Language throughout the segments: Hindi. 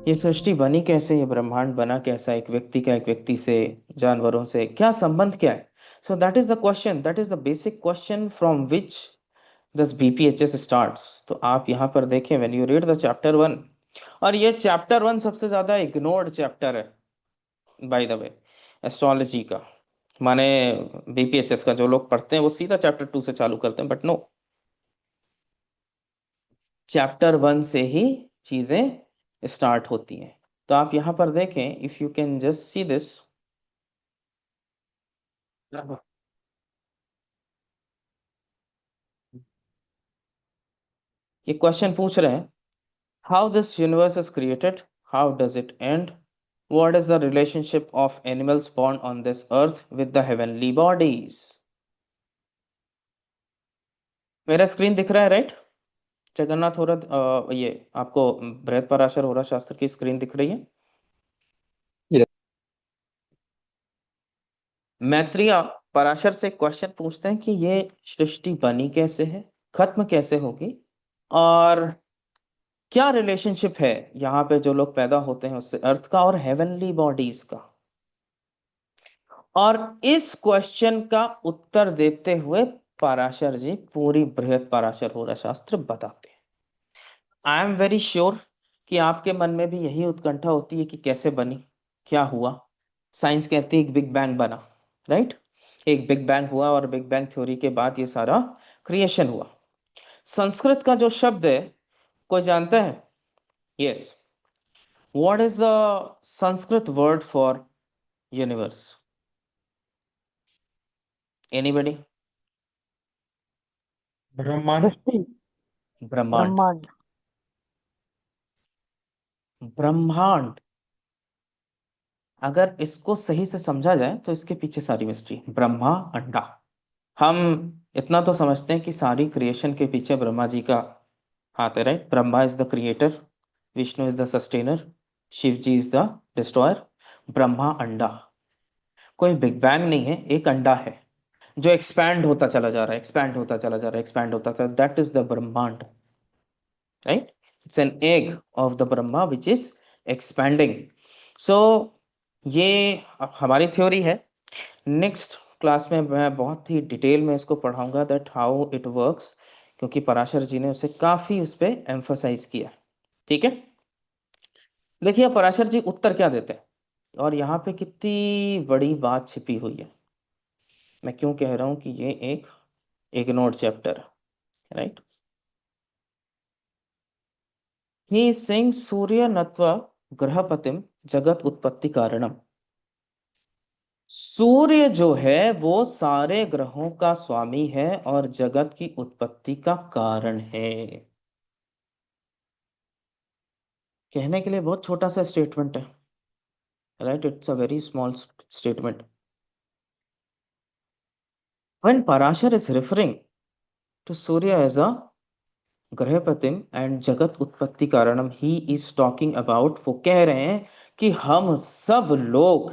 ये सृष्टि बनी कैसे, ये ब्रह्मांड बना कैसा, एक व्यक्ति का एक व्यक्ति से, जानवरों से क्या संबंध, क्या है? So that is the question, that is the basic question from which this BPHS starts. तो आप यहाँ पर देखें, when you read the chapter 1, और ये चैप्टर 1 सबसे ज्यादा इग्नोर्ड चैप्टर है बाय द वे, एस्ट्रोलॉजी का। माने बीपीएचएस का जो लोग पढ़ते हैं वो सीधा चैप्टर 2 से चालू करते हैं, बट नो, चैप्टर 1 से ही चीजें स्टार्ट होती हैं। तो आप यहाँ पर देखें, if you can just see this, ये क्वेश्चन पूछ रहे हैं, how this universe is created, how does it and, what is the relationship of animals born on this earth with the heavenly bodies. मेरा स्क्रीन दिख रहा है, राइट? जगन्नाथ हो रहा, ये आपको बृहद पराशर हो रहा शास्त्र की स्क्रीन दिख रही है? ये मैत्रेय पराशर से क्वेश्चन पूछते हैं कि ये सृष्टि बनी कैसे है, खत्म कैसे होगी, और क्या रिलेशनशिप है यहाँ पे जो लोग पैदा होते हैं उससे, अर्थ का और हेवनली बॉडीज का। और इस क्वेश्चन का उत्तर देते हुए पराशर जी पूरी बृहद पराशर हो रहा शास्त्र बताते हैं। आई एम वेरी श्योर कि आपके मन में भी यही उत्कंठा होती है कि कैसे बनी, क्या हुआ। साइंस कहती है एक बिग बैंग बना, राइट? एक बिग बैंग हुआ और बिग बैंग थ्योरी के बाद ये सारा क्रिएशन हुआ। संस्कृत का जो शब्द है, कोई जानता है? Yes, what is the Sanskrit word for universe? Anybody? ब्रह्मांड। सृष्टि। ब्रह्मांड। ब्रह्मांड। ब्रह्मांड, अगर इसको सही से समझा जाए तो इसके पीछे सारी मिस्ट्री, ब्रह्मा अंडा। हम इतना तो समझते हैं कि सारी क्रिएशन के पीछे ब्रह्मा जी का हाथ है, right? Brahma is the creator, Vishnu is the sustainer, Shiv ji is the destroyer. Brahma अंडा, कोई बिग बैंग नहीं है, एक अंडा है जो एक्सपैंड होता चला जा रहा है, एक्सपैंड होता चला जा रहा है, एक्सपैंड होता चला, that is the brahmand, right? It's an egg of the Brahma which is expanding. So ये हमारी थ्योरी है। नेक्स्ट क्लास में मैं बहुत ही डिटेल में इसको पढ़ाऊंगा, दैट हाउ इट वर्क्स, क्योंकि पराशर जी ने उसे काफी उस पर एम्फोसाइज किया। ठीक है, देखिए पराशर जी उत्तर क्या देते हैं, और यहाँ पे कितनी बड़ी बात छिपी हुई है। मैं क्यों कह रहा हूं कि ये एक इग्नोर्ड चैप्टर है, राइट? ही इज सेइंग सूर्य नत्वा ग्रहपतिम जगत उत्पत्ति कारणम। सूर्य जो है वो सारे ग्रहों का स्वामी है और जगत की उत्पत्ति का कारण है। कहने के लिए बहुत छोटा सा स्टेटमेंट है, right? It's a very small statement. When Parashar is referring to Surya as a ग्रहपतिम एंड जगत उत्पत्ति कारणम, ही इज टॉकिंग अबाउट, वो कह रहे हैं कि हम सब लोग,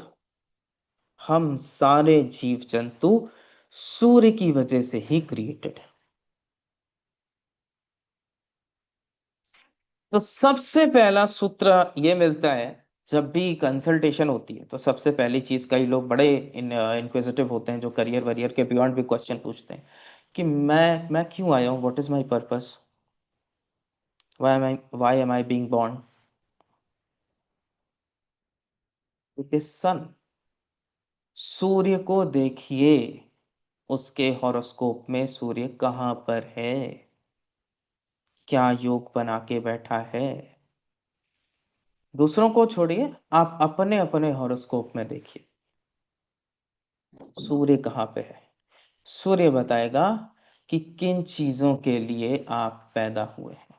हम सारे जीव जंतु सूर्य की वजह से ही क्रिएटेड है। तो सबसे पहला सूत्र ये मिलता है, जब भी कंसल्टेशन होती है तो सबसे पहली चीज, कई लोग बड़े इनक्विजिटिव होते हैं जो करियर वरियर के बियॉन्ड भी क्वेश्चन पूछते हैं कि मैं क्यों आया हूँ, what is my purpose, why am I being born. It is sun. सूर्य को देखिए, उसके हॉरोस्कोप में सूर्य कहाँ पर है, क्या योग बना के बैठा है। दूसरों को छोड़िए, आप अपने अपने हॉरोस्कोप में देखिए सूर्य कहाँ पे है। सूर्य बताएगा कि किन चीजों के लिए आप पैदा हुए हैं।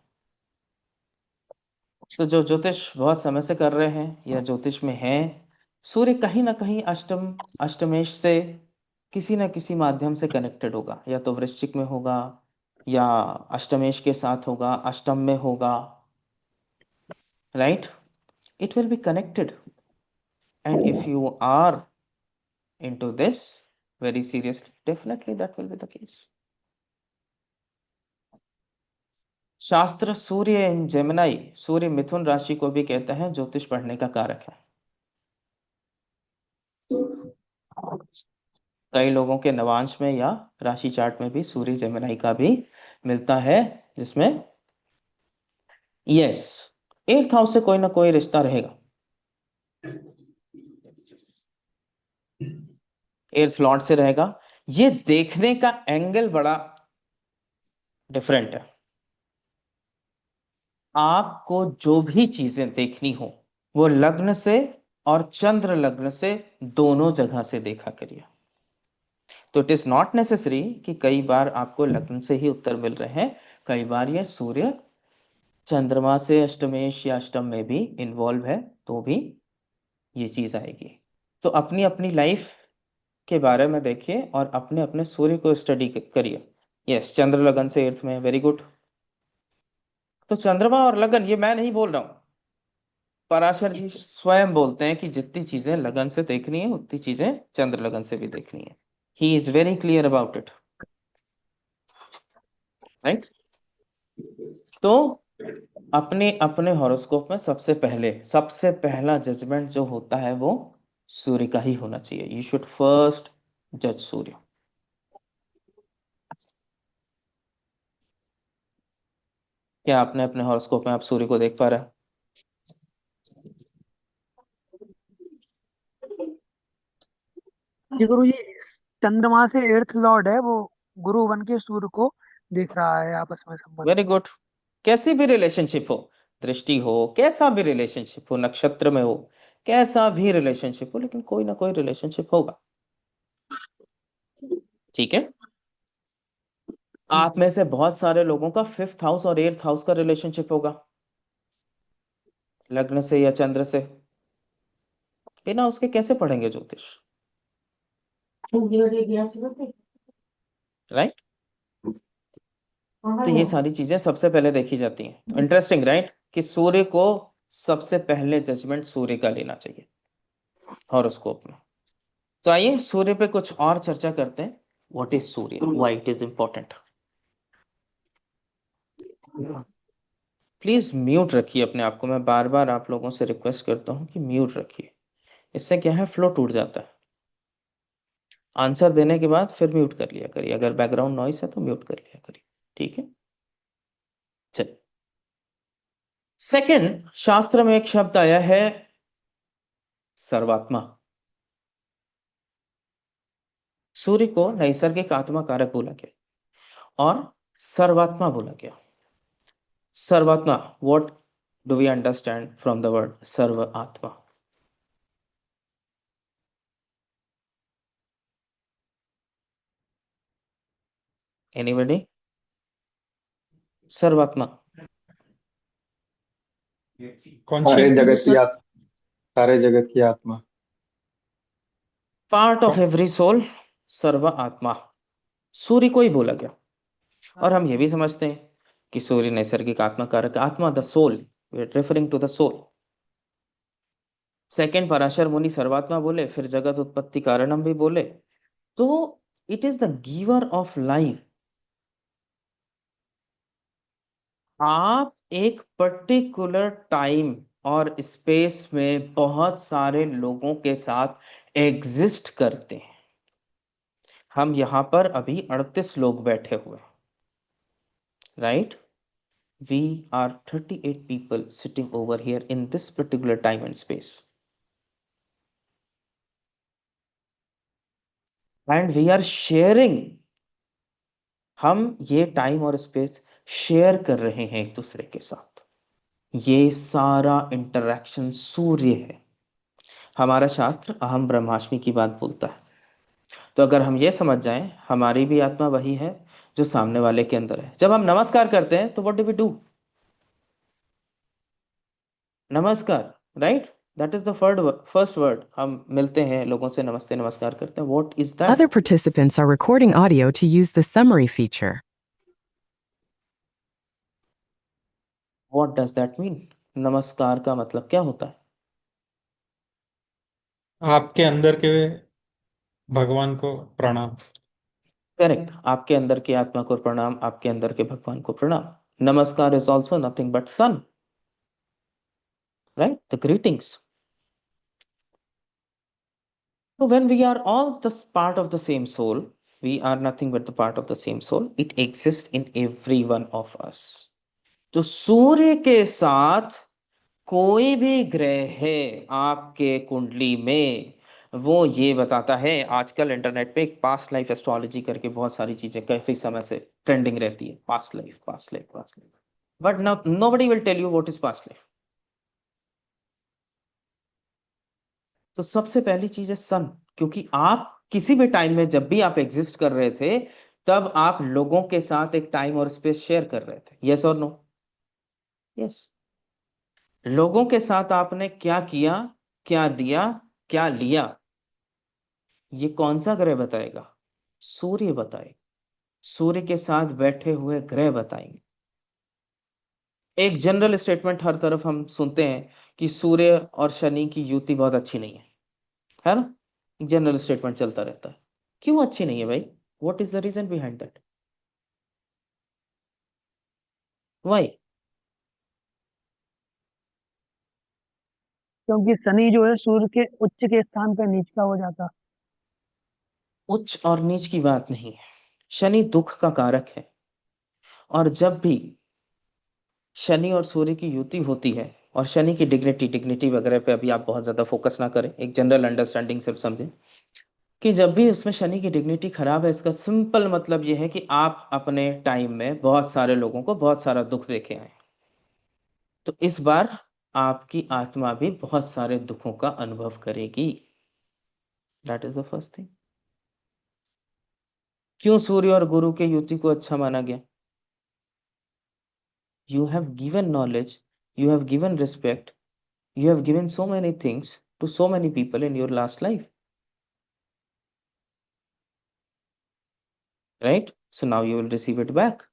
तो जो ज्योतिष बहुत समय से कर रहे हैं या ज्योतिष में हैं, सूर्य कहीं ना कहीं अष्टमेश से किसी ना किसी माध्यम से कनेक्टेड होगा, या तो वृश्चिक में होगा, या अष्टमेश के साथ होगा, अष्टम में होगा, right? It will be connected, and if you are into this very seriously, definitely that will be the case. शास्त्र सूर्य इन जेमिनाई, सूर्य मिथुन राशि को भी कहते हैं ज्योतिष पढ़ने का कारक है। कई लोगों के नवांश में या राशि चार्ट में भी सूर्य जेमिनाई का भी मिलता है, जिसमें यस 8th हाउस से कोई ना कोई रिश्ता रहेगा। 8th लॉर्ड से रहेगा। ये देखने का एंगल बड़ा डिफरेंट है। आपको जो भी चीजें देखनी हो वो लग्न से और चंद्र लग्न से दोनों जगह से देखा करिए। तो इट इज नॉट नेसेसरी कि कई बार आपको लग्न से ही उत्तर मिल रहे हैं, कई बार ये सूर्य चंद्रमा से अष्टमेश या अष्टम में भी इन्वॉल्व है तो भी ये चीज आएगी। तो अपनी अपनी लाइफ के बारे में देखिए और अपने अपने सूर्य को स्टडी करिए। यस, चंद्र लगन से अर्थ में, वेरी गुड। तो चंद्रमा और लगन, ये मैं नहीं बोल रहा हूं, पराशर जी स्वयं बोलते हैं कि जितनी चीजें लगन से देखनी है उतनी चीजें चंद्र लगन से भी देखनी है। He is very clear about it, right. तो अपने अपने हॉरोस्कोप में सबसे पहला जजमेंट जो होता है वो सूर्य का ही होना चाहिए। यू शुड फर्स्ट जज सूर्य। क्या आपने अपने हॉरोस्कोप में आप सूर्य को देख पा रहे हैं? जी गुरु जी, चंद्रमा से एर्थ लॉर्ड है वो, गुरु बन के सूर्य को देख रहा है, आपस में संबंध। Very good. कैसी भी रिलेशनशिप हो, दृष्टि हो, कैसा भी रिलेशनशिप हो, नक्षत्र में हो, कैसा भी रिलेशनशिप हो, लेकिन कोई ना कोई रिलेशनशिप होगा, ठीक है। आप में से बहुत सारे लोगों का 5th हाउस और 8th हाउस का रिलेशनशिप होगा, लग्न से या चंद्र से। बिना उसके कैसे पढ़ेंगे ज्योतिष, राइट। तो ये सारी चीजें सबसे पहले देखी जाती हैं। तो इंटरेस्टिंग, राइट, कि सूर्य को सबसे पहले जजमेंट सूर्य का लेना चाहिए हॉरोस्कोप में। तो आइए सूर्य पे कुछ और चर्चा करते हैं। What is Surya, why it is important. Please mute रखिए अपने आप को, मैं बार बार आप लोगों से रिक्वेस्ट करता हूँ कि म्यूट रखिए। इससे क्या है, फ्लो टूट जाता है। आंसर देने के बाद फिर म्यूट कर लिया करिए, अगर बैकग्राउंड नॉइस है तो म्यूट कर लिया करिए, ठीक है। चलिए, सेकंड, शास्त्र में एक शब्द आया है सर्वात्मा। सूर्य को नैसर्गिक आत्मा कारक बोला गया और सर्वात्मा बोला गया। सर्वात्मा, what do we understand from the word सर्व आत्मा? एनीबॉडी? सर्वात्मा, सारे कॉन्शियसनेस। जगत की आत्मा, सारे जगत की आत्मा। पार्ट ऑफ एवरी सोल, सर्व आत्मा, सूर्य को ही बोला गया। और हम ये भी समझते हैं कि सूर्य नैसर्गिक आत्मा कारक, आत्मा the soul, referring to the soul. Second, Parashar मुनि सर्वात्मा बोले, फिर जगत उत्पत्ति कारणम भी बोले। तो it is the giver of life. आप एक पर्टिकुलर टाइम और स्पेस में बहुत सारे लोगों के साथ एग्जिस्ट करते हैं। हम यहां पर अभी 38 लोग बैठे हुए हैं, right. We are 38 people sitting over here in this particular time and space. And we are sharing, हम ये टाइम और स्पेस शेयर कर रहे हैं एक दूसरे के साथ। ये सारा इंटरैक्शन सूर्य है। हमारा शास्त्र अहम ब्रह्मास्मि की बात बोलता है। तो अगर हम ये समझ जाएं हमारी भी आत्मा वही है जो सामने वाले के अंदर है। जब हम नमस्कार करते हैं तो व्हाट डू वी डू? नमस्कार, right. That is the first word. हम मिलते हैं लोगों से, नमस्ते नमस्कार करते हैं। What is Other that? participants are recording audio to use the summary feature. What does that mean? नमस्कार का मतलब क्या होता है? आपके अंदर के भगवान को प्रणाम। करेक्ट, आपके अंदर की आत्मा को प्रणाम, आपके अंदर के भगवान को प्रणाम। Namaskar is also nothing but sun, right? The greetings. So when we are all the part of the same soul, we are nothing but the part of the same soul. It exists in every one of us. तो सूर्य के साथ कोई भी ग्रह है आपके कुंडली में, वो ये बताता है। आजकल इंटरनेट पे एक पास्ट लाइफ एस्ट्रोलॉजी करके बहुत सारी चीजें काफी समय से ट्रेंडिंग रहती है, past life, past life, past life, but nobody will tell you what is past life. तो सबसे पहली चीज है सन, क्योंकि आप किसी भी टाइम में जब भी आप एग्जिस्ट कर रहे थे, तब आप लोगों के साथ एक टाइम और स्पेस शेयर कर रहे थे। यस और नो? यस। लोगों के साथ आपने क्या किया, क्या दिया, क्या लिया, ये कौन सा ग्रह बताएगा? सूर्य बताएगा। सूर्य के साथ बैठे हुए ग्रह बताएंगे। एक जनरल स्टेटमेंट हर तरफ हम सुनते हैं कि सूर्य और शनि की युति बहुत अच्छी नहीं है ना? एक जनरल स्टेटमेंट चलता रहता है। क्यों अच्छी नहीं है भाई? What is the reason behind that? Why? क्योंकि शनि जो है सूर्य के उच्च के स्थान पर नीच का हो जाता। उच्च और नीच की बात नहीं है, शनि दुख का कारक है। और जब भी शनि और सूर्य की युति होती है, और शनि की डिग्निटी वगैरह पे अभी आप बहुत ज्यादा फोकस ना करें, एक जनरल अंडरस्टैंडिंग सिर्फ समझें कि जब भी उसमें शनि की डिग्निटी खराब है, इसका सिंपल मतलब यह है कि आप अपने टाइम में बहुत सारे लोगों को बहुत सारा दुख देके आए। तो इस बार आपकी आत्मा भी बहुत सारे दुखों का अनुभव करेगी। That is the first thing. क्यों सूर्य और गुरु के युति को अच्छा माना गया? You have given knowledge, you have given respect, you have given so many things to so many people in your last life, right? So now you will receive it back.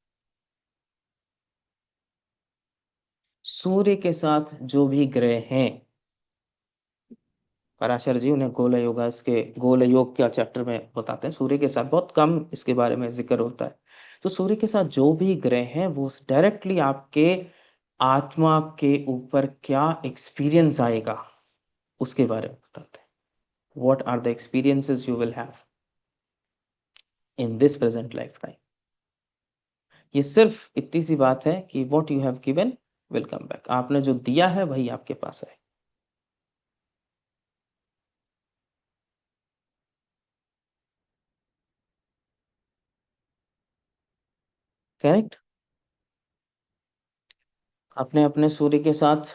सूर्य के साथ जो भी ग्रह हैं, पराशर जी उन्हें गोल योगा, इसके गोल योग क्या चैप्टर में बताते हैं, सूर्य के साथ बहुत कम इसके बारे में जिक्र होता है। तो सूर्य के साथ जो भी ग्रह हैं वो डायरेक्टली आपके आत्मा के ऊपर क्या एक्सपीरियंस आएगा उसके बारे में बताते हैं। What are the experiences you will have in this present lifetime? ये सिर्फ इतनी सी बात है कि what you have given will come back. आपने जो दिया है वही आपके पास है। करेक्ट? अपने अपने सूर्य के साथ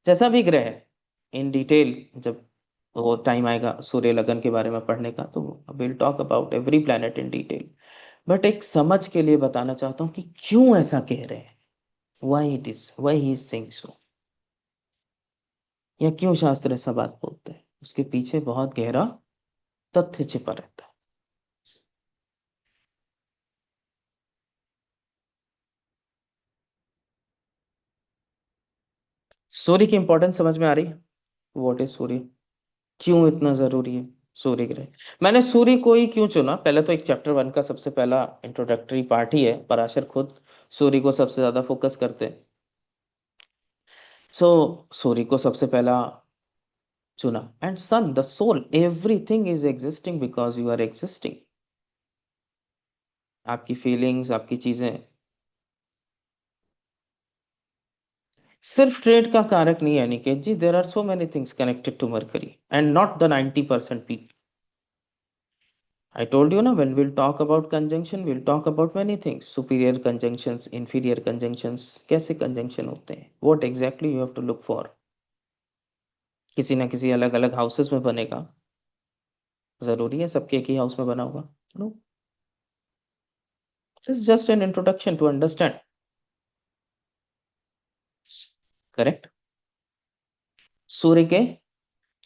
जैसा भी ग्रह है, इन डिटेल जब वो टाइम आएगा सूर्य लगन के बारे में पढ़ने का, तो will talk about every planet in detail. But एक समझ के लिए बताना चाहता हूँ कि क्यों ऐसा कह रहे हैं, why it is, why he is saying so, या क्यों शास्त्र ऐसा बात बोलते हैं। उसके पीछे बहुत गहरा तथ्य छिपा रहता है। सूर्य की इंपॉर्टेंस समझ में आ रही है? व्हाट इज सूर्य, क्यों इतना जरूरी है सूर्य ग्रह? मैंने सूर्य को ही क्यों चुना, पहले तो एक चैप्टर 1 का सबसे पहला इंट्रोडक्टरी पार्ट ही है, पराशर खुद सूर्य को सबसे ज्यादा फोकस करते हैं। सो सूर्य को सबसे पहला चुना। And sun, the soul, everything is existing because you are existing. आपकी फीलिंग्स, आपकी चीजें सिर्फ ट्रेड का कारक नहीं है Niket ji. There are so many things connected to Mercury and not the 90% people. I told you, na, when we'll talk about conjunction, we'll talk about many things. Superior conjunctions, inferior conjunctions, कैसे conjunction होते हैं, what exactly you have to look for. किसी ना किसी अलग अलग हाउसेस में बनेगा, जरूरी है सबके एक ही हाउस में बना होगा? No. This is just an introduction to understand. Correct? सूर्य के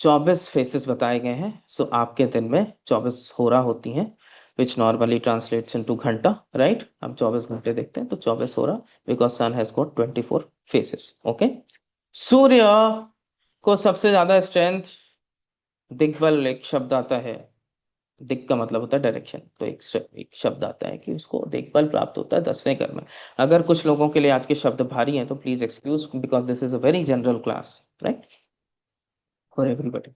24 फेसेस बताए गए हैं। सो आपके दिन में 24 होरा होती हैं, which normally translates into घंटा, right? हम 24 घंटे देखते हैं, तो 24 होरा, because sun has got 24 faces. Okay? सूर्य को सबसे ज्यादा स्ट्रेंथ, दिग्बल एक शब्द आता है दिक् का मतलब होता है डायरेक्शन, तो एक शब्द आता है कि उसको देखभाल प्राप्त होता है 10वें घर में। अगर कुछ लोगों के लिए आज के शब्द भारी हैं तो please excuse, because this is a very general class, right, for everybody.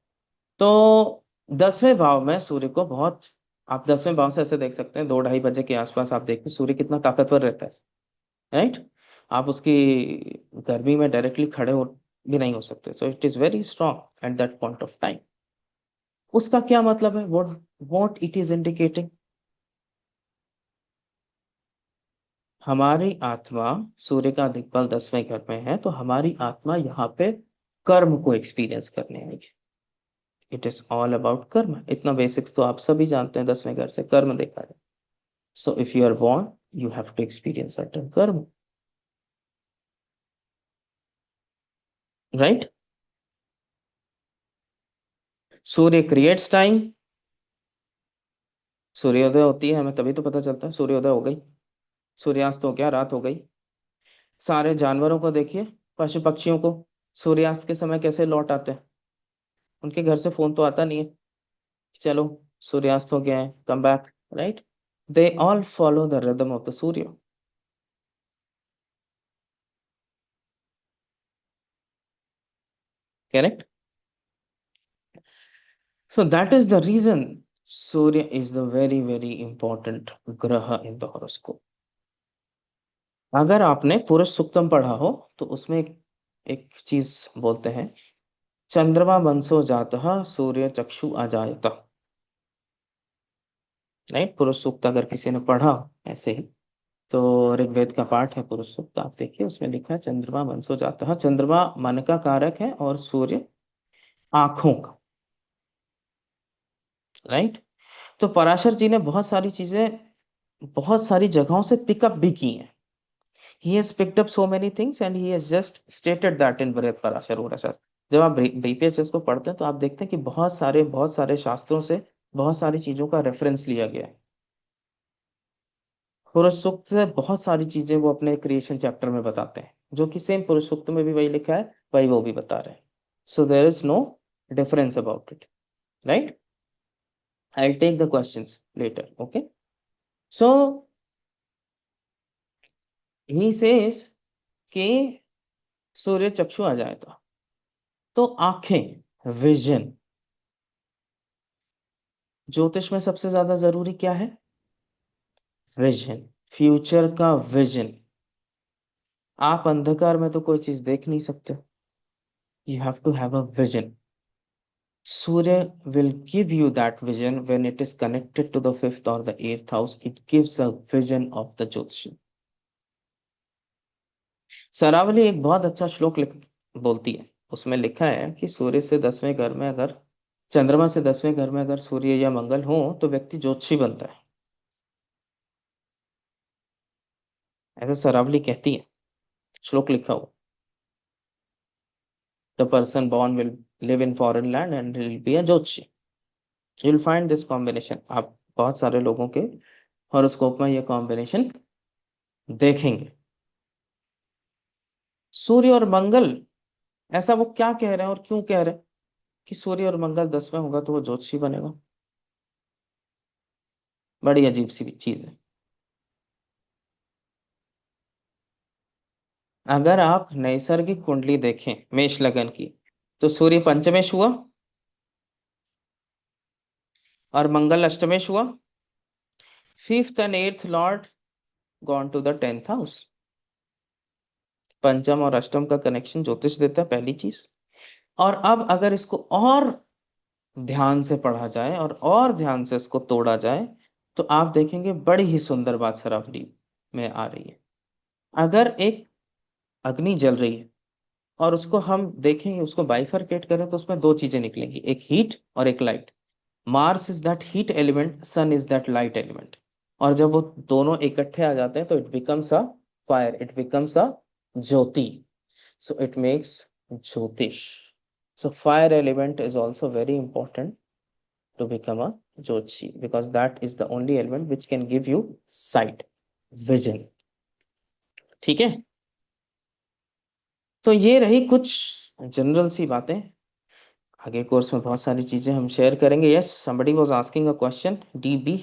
तो 10वें भाव में सूर्य को बहुत, आप 10वें भाव से ऐसे देख सकते हैं, 2-2:30 बजे के आसपास आप देखिए सूर्य कितना ताकतवर रहता है, राइट। आप उसकी गर्मी में डायरेक्टली खड़े हो भी नहीं हो सकते, सो it is very strong at that point of time. उसका क्या मतलब है, व्हाट इट इज इंडिकेटिंग? हमारी आत्मा, सूर्य का दिक्पाल 10वें घर में है, तो हमारी आत्मा यहाँ पे कर्म को एक्सपीरियंस करने आई है। इट इज ऑल अबाउट कर्म। इतना बेसिक्स तो आप सभी जानते हैं, 10वें घर से कर्म देखा है। So if you are born, you have to experience certain karma, right. Surya creates time, सूर्योदय होती है हमें तभी तो पता चलता है सूर्योदय हो गई, सूर्यास्त हो गया, रात हो गई। सारे जानवरों को देखिए, पशु पक्षियों को सूर्यास्त के समय कैसे लौट आते हैं, उनके घर से फोन तो आता नहीं है, चलो सूर्यास्त हो गया है, come back, right. They all follow the rhythm of the Surya, correct. So that is the reason Surya is the very very important graha in the horoscope. अगर आपने पुरुष सूक्तम पढ़ा हो तो उसमें एक चीज बोलते हैं, चंद्रमा वंशो जातः सूर्य चक्षु अजायत, राइट। पुरुष सूक्त अगर किसी ने पढ़ा ऐसे ही, तो ऋग्वेद का पाठ है पुरुष सूक्त, आप देखिए उसमें लिखा है चंद्रमा वंशो जातः, चंद्रमा मन का कारक है और सूर्य आंखों का, राइट। तो पराशर जी ने बहुत सारी चीजें बहुत सारी जगहों से पिकअप भी की हैं। He has picked up so many things and he has just stated that in बृहद पराशर उग्र शास्त्र। जब आप बीपीएचएस को पढ़ते हैं तो आप देखते हैं कि बहुत सारे शास्त्रों से बहुत सारी चीजों का रेफरेंस लिया गया है। पुरुष सूक्त से बहुत सारी चीजें वो अपने क्रिएशन चैप्टर में बताते हैं, जो कि सेम पुरुष सूक्त में भी वही लिखा है, वही वो भी बता रहे हैं। So there is no difference about it, right. I will take the questions later, okay. So he says कि सूर्य चक्षु आ जाएगा, तो आंखें, विजन, ज्योतिष में सबसे ज्यादा जरूरी क्या है? विजन, फ्यूचर का विजन। आप अंधकार में तो कोई चीज देख नहीं सकते, you have to have a vision. Surya will give you that vision when it is connected to the 5th और the 8th house, it gives a vision of the Jyotish. Saravali एक बहुत अच्छा श्लोक बोलती है, उसमें लिखा है कि सूर्य से 10वें घर में अगर, चंद्रमा से 10वें घर में अगर सूर्य या मंगल हो तो व्यक्ति ज्योतिषी बनता है, ऐसा सरावली कहती है, श्लोक लिखा हो। The person born will live in foreign land and will be a ज्योतिषी। You'll find this combination, आप बहुत सारे लोगों के हॉरोस्कोप में ये कॉम्बिनेशन देखेंगे। सूर्य और मंगल, ऐसा वो क्या कह रहे हैं और क्यों कह रहे हैं कि सूर्य और मंगल 10वें होगा तो वो ज्योतिषी बनेगा? बड़ी अजीब सी चीज है। अगर आप नैसर्गिक कुंडली देखें मेष लगन की, तो सूर्य पंचमेश हुआ और मंगल अष्टमेश हुआ। 5th and 8th lord gone to the 10th house. पंचम और अष्टम का कनेक्शन ज्योतिष देता है, पहली चीज। और अब अगर इसको और ध्यान से पढ़ा जाए और ध्यान से इसको तोड़ा जाए, तो आप देखेंगे बड़ी ही सुंदर बात सरावली में आ रही है। अगर एक अग्नि जल रही है और उसको हम देखेंगे, उसको बाइफरकेट करें, तो उसमें दो चीजें निकलेंगी, एक हीट और एक light. Mars is that heat element, sun is that light element. और जब वो दोनों इकट्ठे आ जाते हैं तो it becomes a fire, it becomes a jyoti. So it makes Jyotish. So fire element is also very important to become a Jyotishi, because that is the only element which can give you sight, vision. ठीक है, तो ये रही कुछ जनरल सी बातें। आगे कोर्स में बहुत सारी चीजें हम शेयर करेंगे. Yes, somebody was asking a question. DB,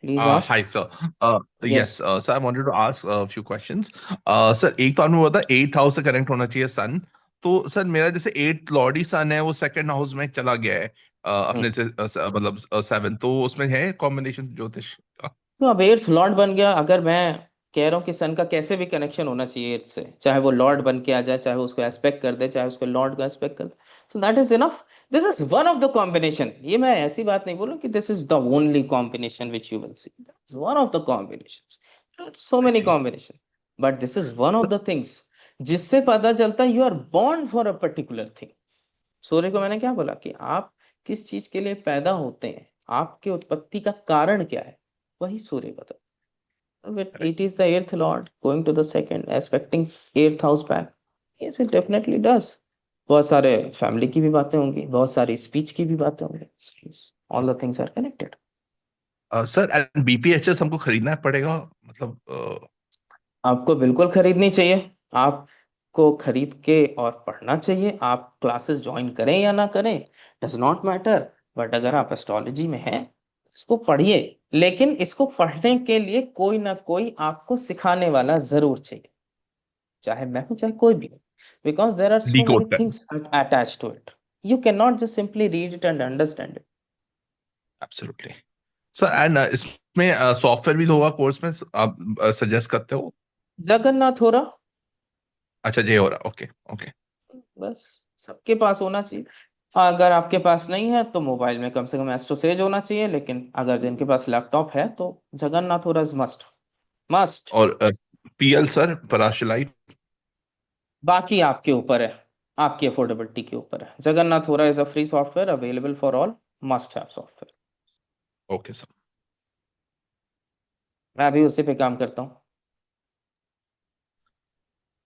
please ask. Hi, sir. Yes. Sir, I wanted to ask a few questions. Sir, एक तो आपने बोला था 8th हाउस से कनेक्ट होना चाहिए सन. तो सर मेरा जैसे 8th लॉर्ड ही सन है, वो सेकंड हाउस में चला गया है अपने से मतलब 7, तो उसमें है कॉम्बिनेशन ज्योतिष का? तो अब एट्थ लॉर्ड बन गया. अगर मैं कह रहा हूँ कि सन का कैसे भी कनेक्शन होना चाहिए एट्थ से, चाहे वो लॉर्ड बन के आ जाए, चाहे वो उसको एस्पेक्ट कर दे, चाहे उसको लॉर्ड को एस्पेक्ट कर दे, so that is enough. This is one of the combination. ये मैं ऐसी बात नहीं बोलूँ कि this is the only combination which you will see. That's one of the combinations. There are so I many see. combination, but this is one of the things जिससे पता चलता है you are born for a particular thing. सूर्य को मैंने क्या बोला कि आप किस चीज के लिए पैदा होते हैं, आपके उत्पत्ति का कारण क्या है, वही सूर्य बता. It is the eighth lord going to the second, aspecting eighth house back. Yes, it definitely does. बहुत सारे फैमिली की भी बातें होंगी, बहुत सारी स्पीच की भी बातें होंगी. All the things are connected. Sir and BPHS हमको खरीदना पड़ेगा मतलब? आपको बिल्कुल खरीदनी चाहिए. आपको खरीद के और पढ़ना चाहिए. आप क्लासेस ज्वाइन करें या ना करें, डज नॉट मैटर. बट अगर आप एस्ट्रोलॉजी में हैं, इसको पढ़िए. लेकिन इसको पढ़ने के लिए कोई ना कोई आपको सिखाने वाला जरूर चाहिए, चाहे मैं हूं चाहे कोई भी. Because there are so many decode कर. Things attach to it. You can not just simply read it and understand it. Absolutely. Sir and इसमें सॉफ्टवेयर भी तो होगा कोर्स में, आप सजेस्ट करते हो? जगन्नाथ हो रहा, अच्छा, जे हो रहा. Okay okay. बस सबके पास होना चाहिए. अगर आपके पास नहीं है तो मोबाइल में कम से कम एस्ट्रो सेज होना चाहिए. लेकिन अगर जिनके पास लैपटॉप है तो जगन्नाथ हो रहा मस्ट मस्ट. और पीएल सर, पराशलाइट? बाकी आपके ऊपर है, आपकी अफोर्डेबिलिटी के ऊपर है. जगन्नाथ हो रहा is a free software available for all, must have software. Okay sir. मैं अभी उसी पे काम करता हूँ.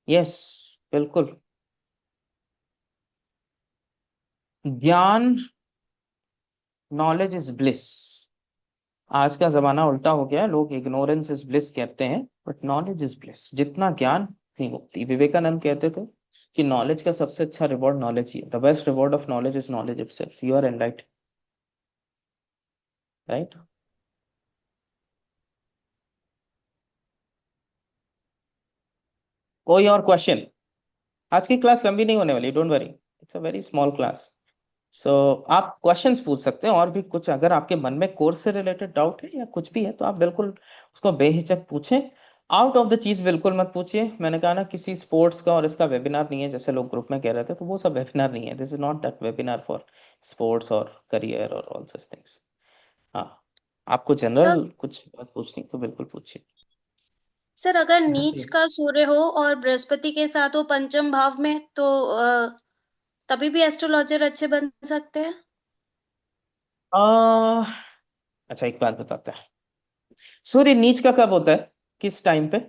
यस, बिल्कुल. ज्ञान, नॉलेज इज ब्लिस. आज का जमाना उल्टा हो गया है. लोग इग्नोरेंस इज ब्लिस कहते हैं, बट नॉलेज इज ब्लिस. जितना ज्ञान नहीं होती. विवेकानंद कहते थे कि नॉलेज का सबसे अच्छा रिवॉर्ड नॉलेज ही है. The best reward of knowledge is knowledge itself. You are enlight, right. कोई और क्वेश्चन? आज की क्लास लंबी नहीं होने वाली, don't worry. It's a very small class. So आप क्वेश्चंस पूछ सकते हैं. और भी कुछ अगर आपके मन में कोर्स से रिलेटेड डाउट है या कुछ भी है तो आप बिल्कुल उसको बेहिचक पूछें. आउट ऑफ द चीज बिल्कुल मत पूछिए. मैंने कहा ना, किसी स्पोर्ट्स का और इसका वेबिनार नहीं है जैसे लोग ग्रुप में कह रहे थे, तो वो सब वेबिनार नहीं है. This is not that webinar for sports और करियर और ऑल सच थिंग्स. हाँ, आपको सर जनरल कुछ बात पूछनी तो बिल्कुल पूछिए. सर अगर नीच का सूर्य हो और बृहस्पति के साथ हो पंचम भाव में, तो तभी भी एस्ट्रोलॉजर अच्छे बन सकते हैं? अच्छा, एक बात बताते हैं. सूर्य नीच का कब होता है, किस टाइम पे?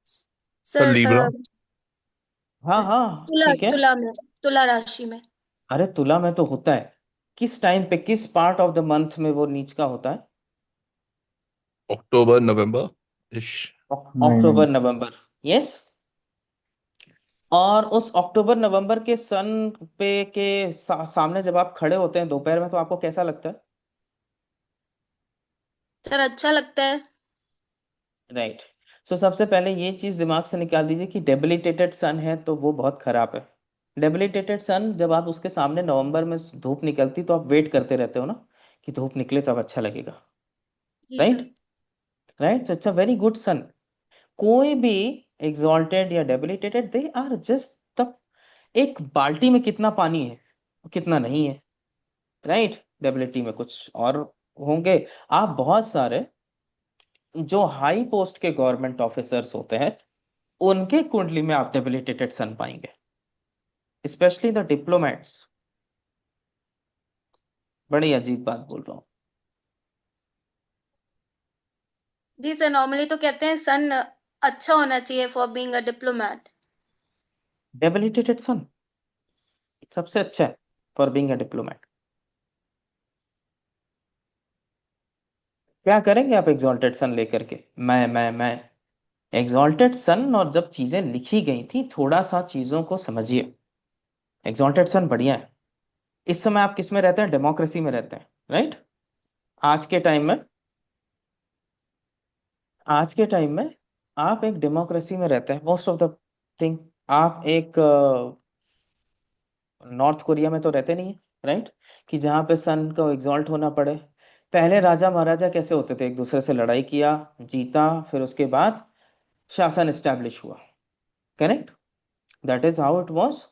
Sir sir Libra. हाँ हाँ, तुला ठीक है. तुला में, तुला राशि में. अरे तुला में तो होता है. किस टाइम पे, किस पार्ट ऑफ द मंथ में वो नीच का होता है? अक्टूबर नवंबर इश. अक्टूबर नवंबर. यस. और उस अक्टूबर नवंबर के सन पे के सामने जब आप खड़े होते हैं दोपहर में, तो आपको कैसा लगता है? सर अच्छा लगता है. राइट. सो सबसे पहले ये चीज दिमाग से निकाल दीजिए कि डेबिलिटेटेड सन है तो वो बहुत खराब है. डेबिलिटेटेड सन, जब आप उसके सामने नवंबर में धूप निकलती तो आप वेट करते रहते हो ना कि धूप निकले तब अच्छा लगेगा. जी right. Sir. Right. It's a very good sun. कोई भी एग्जॉल्टेड या debilitated, they are just the, एक बाल्टी में कितना पानी है कितना नहीं है. राइट. डेबिलिटी में कुछ और होंगे. आप बहुत सारे जो हाई पोस्ट के गवर्नमेंट ऑफिसर्स होते हैं, उनके कुंडली में आप डेबिलिटेटेड सन पाएंगे, स्पेशली द डिप्लोमेट्स. बड़ी अजीब बात बोल रहा हूँ. जी सर, नॉर्मली तो कहते हैं सन अच्छा होना चाहिए for being a diplomat. Debilitated sun सबसे अच्छा है फॉर बीइंग अ डिप्लोमेट. क्या करेंगे आप एग्जॉल्टेड सन लेकर के? मैं एग्जॉल्टेड सन. और जब चीजें लिखी गई थी, थोड़ा सा चीजों को समझिए. एग्जॉल्टेड सन बढ़िया है। इस समय आप किस में रहते हैं? डेमोक्रेसी में रहते हैं, राइट? आज के टाइम में आज के टाइम में आप एक डेमोक्रेसी में रहते हैं मोस्ट ऑफ द थिंग। आप एक नॉर्थ कोरिया में तो रहते नहीं है, राइट? कि जहाँ पे सन को एग्जॉल्ट होना पड़े। पहले राजा महाराजा कैसे होते थे? एक दूसरे से लड़ाई किया, जीता, फिर उसके बाद शासन एस्टैब्लिश हुआ, correct? That is how it was.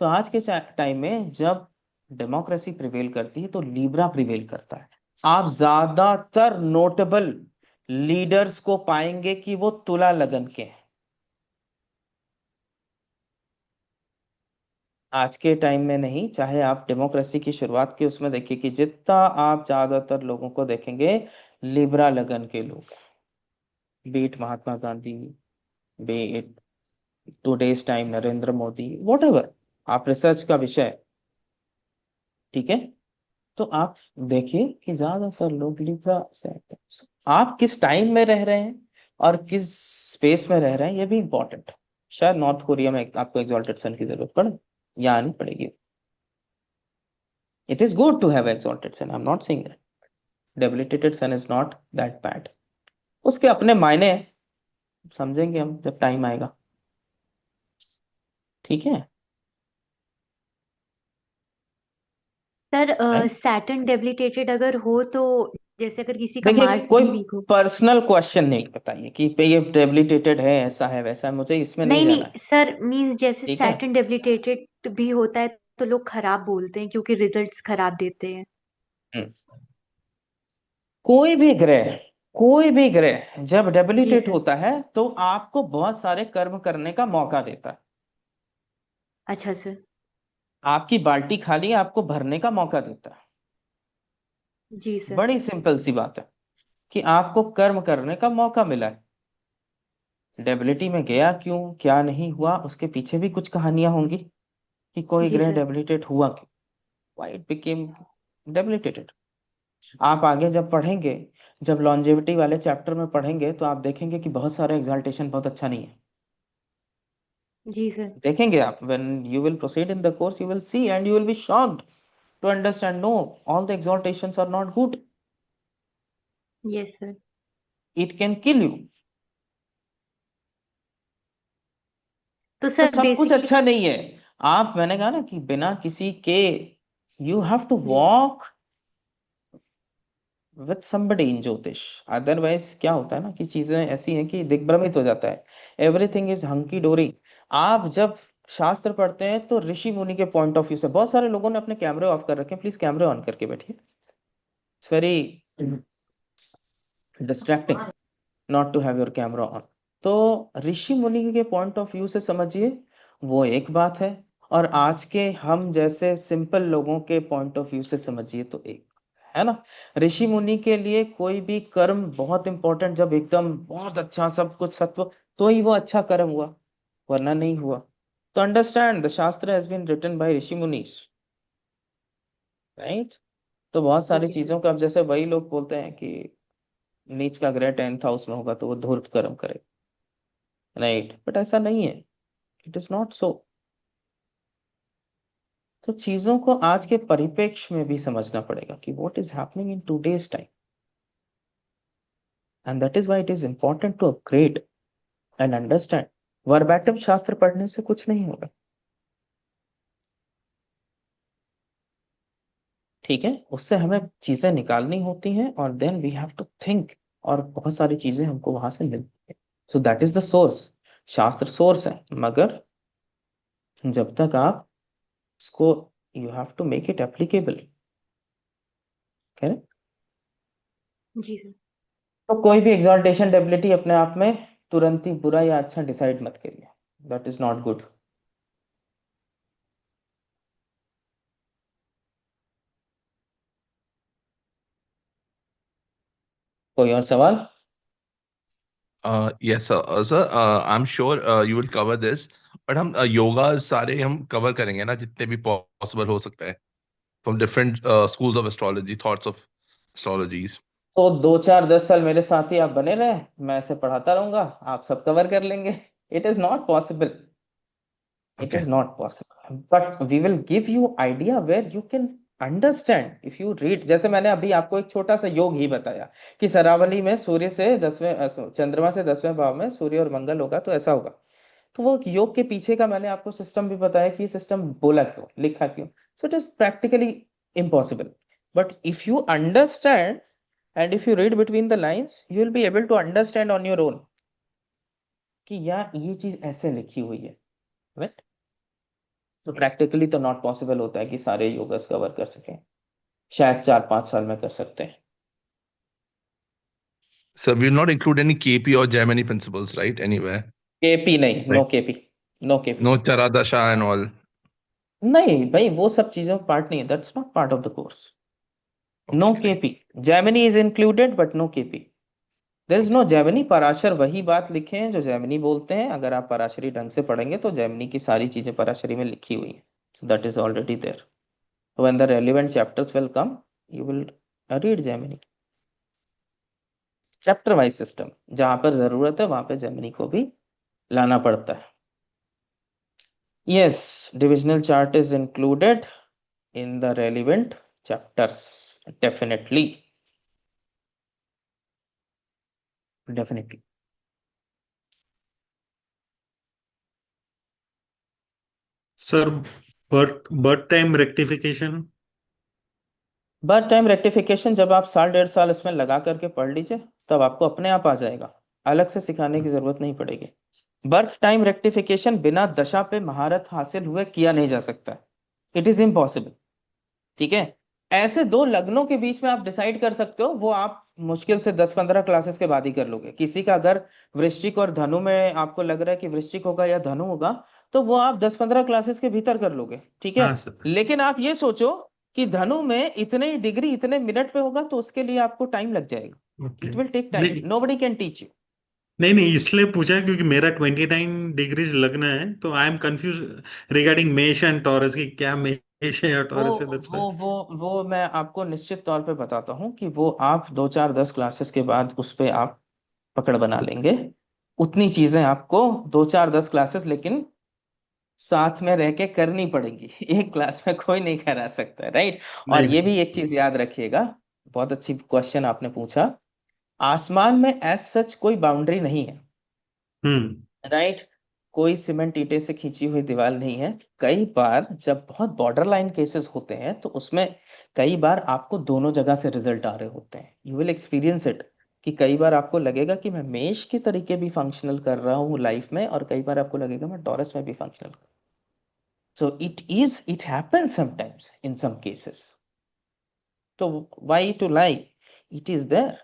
तो आज के टाइम में जब डेमोक्रेसी प्रिवेल करती है तो लीब्रा प्रिवेल करता है। आप ज्यादातर नोटेबल लीडर्स को पाएंगे कि वो तुला लगन के हैं। आज के टाइम में नहीं, चाहे आप डेमोक्रेसी की शुरुआत की उसमें देखिए कि जितना आप ज्यादातर लोगों को देखेंगे लिब्रा लगन के लोग हैं। B it Mahatma Gandhi, B it today's time Narendra Modi, what ever आप रिसर्च का विषय है, ठीक है? तो आप देखिए कि ज्यादातर लोग लिब्रा से आते हैं। आप किस टाइम में रह रहे हैं और किस स्पेस में रह रहे हैं, ये भी इंपॉर्टेंट है। शायद नॉर्थ कोरिया में आपको एग्जॉल्टेड सन की जरूरत पड़े या नहीं पड़ेगी। It is good to have exalted sun. I'm not saying that. Debilitated sun is not that bad. उसके अपने मायने हैं, समझेंगे हम जब टाइम आएगा, ठीक है? Sir Right? सैटर्न डेबिलिटेटेड अगर हो तो जैसे अगर किसी का देखिए, मार्स कोई भी वीक हो। पर्सनल क्वेश्चन नहीं बताइए कि ये डेबिलिटेटेड है, ऐसा है वैसा है, मुझे इसमें नहीं नहीं जाना है, नहीं सर, मीन्स जैसे ठीक है? सैटर्न डेबिलिटेटेड भी होता है तो लोग खराब बोलते हैं क्योंकि रिजल्ट्स खराब देते हैं। हम्म। कोई भी ग्रह, कोई भी ग्रह जब जी डेबिलिटेट सर। होता है तो आपको बहुत सारे कर्म करने का मौका देता है। अच्छा सर। आपकी बाल्टी खाली है, आपको भरने का मौका देता है। जी सर। बड़ी सिंपल सी बात है कि आपको कर्म करने का मौका मिला है। डेबिलिटी में गया क्यों, क्या नहीं हुआ, उसके पीछे भी कुछ कहानियां होंगी कि कोई जी ग्रह सर। डेबिलिटेट हुआ क्यों, व्हाई इट बिकेम डेबिलिटेटेड। आप आगे जब पढ़ेंगे, जब लॉन्जेविटी वाले चैप्टर में पढ़ेंगे तो आप देखेंगे कि बहुत सारे एग्जाल्टेशन बहुत अच्छा नहीं है। जी सर। देखेंगे आप, when you will proceed in the course you will see and you will be shocked to understand, no, all the exaltations are not good. Yes sir. It can kill you. तो तो सर सब कुछ बेसिकली। अच्छा नहीं है। आप, मैंने कहा ना कि बिना किसी के यू हैव टू जी walk with somebody in Jyotish. Otherwise क्या होता है ना कि चीजें ऐसी हैं कि दिग्भ्रमित हो जाता है। एवरीथिंग इज हंकी डोरी। आप जब शास्त्र पढ़ते हैं तो ऋषि मुनि के पॉइंट ऑफ व्यू से, बहुत सारे लोगों ने अपने कैमरे ऑफ कर रखे हैं, प्लीज कैमरे ऑन करके बैठिए। It's very distracting not to have your camera on. तो ऋषि मुनि के पॉइंट ऑफ व्यू से समझिए, वो एक बात है, और आज के हम जैसे सिंपल लोगों के पॉइंट ऑफ व्यू से समझिए तो एक है ना। ऋषि मुनि के लिए कोई भी कर्म बहुत इंपॉर्टेंट, जब एकदम बहुत अच्छा सब कुछ सत्व, तो ही वो अच्छा कर्म हुआ, वरना नहीं हुआ। तो understand the shastra has been written by rishi मुनीस, राइट? तो बहुत सारी ओके सर। चीजों का, अब जैसे वही लोग बोलते हैं कि नीच का ग्रह 10th हाउस में होगा तो वो धूर्त कर्म करे, राइट? बट ऐसा नहीं है, इट इज नॉट सो। तो चीजों को आज के परिप्रेक्ष्य में भी समझना पड़ेगा कि what is happening in today's time, and that is why it is important to upgrade and understand. Verbatim शास्त्र पढ़ने से कुछ नहीं होगा, ठीक है? उससे हमें चीजें निकालनी होती हैं और then we have to think, और बहुत सारी चीजें हमको वहां से मिलती है। So that is the source. शास्त्र सोर्स है, मगर जब तक आप इसको, you have to make it applicable, correct? जी सर। तो कोई भी एग्जॉल्टेशन डेबिलिटी अपने आप में तुरंत ही बुरा या अच्छा डिसाइड मत करिए, दैट इज नॉट गुड। कोई और सवाल? Yes, sir. I'm sure you will cover this. But हम योगा सारे हम कवर करेंगे ना जितने भी पॉसिबल हो सकता है, from different schools of astrology, thoughts of astrologies. तो 2 4 10 साल मेरे साथ ही आप बने रहे, मैं ऐसे पढ़ाता रहूंगा, आप सब कवर कर लेंगे। It is not possible, it okay. Is not possible. but we will give you idea where you can understand if you read. जैसे मैंने अभी आपको एक छोटा सा योग ही बताया कि सरावली में सूर्य से 10वें चंद्रमा से 10वें भाव में सूर्य और मंगल होगा तो ऐसा होगा। तो वो योग के पीछे का मैंने आपको सिस्टम भी बताया कि सिस्टम बोला क्यों, लिखा क्यों। So it is practically impossible, but if you understand and if you read between the lines you will be able to understand on your own कि यार ये चीज ऐसे लिखी हुई है, राइट। तो प्रैक्टिकली तो नॉट पॉसिबल होता है कि सारे योगस कवर कर सकें, शायद 4-5 साल में कर सकते हैं। So we will not include any KP or Gemini principles, right? Anywhere. KP नहीं, no Right. KP, no KP. No Charadasha and all. नहीं भाई, वो सब चीजों पार्ट नहीं है, that's not part of the course. No Okay. KP, Gemini is included but no KP. There is no Gemini. Parashar वही बात लिखे हैं जो जेमिनी बोलते हैं। अगर आप पराशरी ढंग से पढ़ेंगे तो जेमिनी की सारी चीजें पराशरी में लिखी हुई हैं, so that is already there. When the relevant chapters will come you will read Gemini. Chapter wise system, जहां पर जरूरत है वहां पे जेमिनी को भी लाना पड़ता है। Yes, divisional chart is included in the relevant chapters, definitely. Sir birth time rectification. Birth time rectification जब आप 1.5 साल इसमें लगा करके पढ़ लीजिए तब आपको अपने आप आ जाएगा, अलग से सिखाने की जरूरत नहीं पड़ेगी। बर्थ टाइम रेक्टिफिकेशन बिना दशा पे महारत हासिल हुए किया नहीं जा सकता, इट इज इम्पॉसिबल। ठीक है, ऐसे 2 लग्नों के बीच में आप डिसाइड कर सकते हो, वो आप मुश्किल से 10-15 क्लासेस के बाद ही कर लोगे। किसी का अगर वृश्चिक और धनु में आपको लग रहा है कि वृश्चिक होगा या धनु होगा तो वो आप 10-15 क्लासेस के भीतर कर लोगे, ठीक है। हाँ सर। लेकिन आप ये सोचो कि धनु में इतने डिग्री इतने मिनट पे होगा तो उसके लिए आपको टाइम लग जाएगा, okay. It will take time, नहीं नोबडी कैन टीच यू। नहीं, इसलिए पूछा क्योंकि मेरा 29 डिग्रीज लगना है, तो आई एम कंफ्यूज रिगार्डिंग मेष एंड टॉरस की, क्या मेष है या वो टॉरस है, दैट्स वो वो मैं आपको निश्चित तौर पे बताता हूँ कि वो आप 2-4-10 क्लासेस के बाद उस पे आप पकड़ बना लेंगे। उतनी चीजें आपको 2-4-10 क्लासेस लेकिन साथ में रह के करनी पड़ेगी, एक क्लास में कोई नहीं करा सकता, राइट। और नहीं। ये भी एक चीज याद रखिएगा, बहुत अच्छी क्वेश्चन आपने पूछा। आसमान में एज सच कोई बाउंड्री नहीं है, राइट। कोई सीमेंट ईंटे से खींची हुई दीवार नहीं है। कई बार जब बहुत बॉर्डर लाइन केसेस होते हैं तो उसमें कई बार आपको दोनों जगह से रिजल्ट आ रहे होते हैं, यू विल एक्सपीरियंस इट कि कई बार आपको लगेगा कि मैं मेष के तरीके भी फंक्शनल कर रहा हूँ लाइफ में, और कई बार आपको लगेगा मैं टॉरस में भी फंक्शनल कर। So it happens sometimes in some cases, तो why to lie, it is there.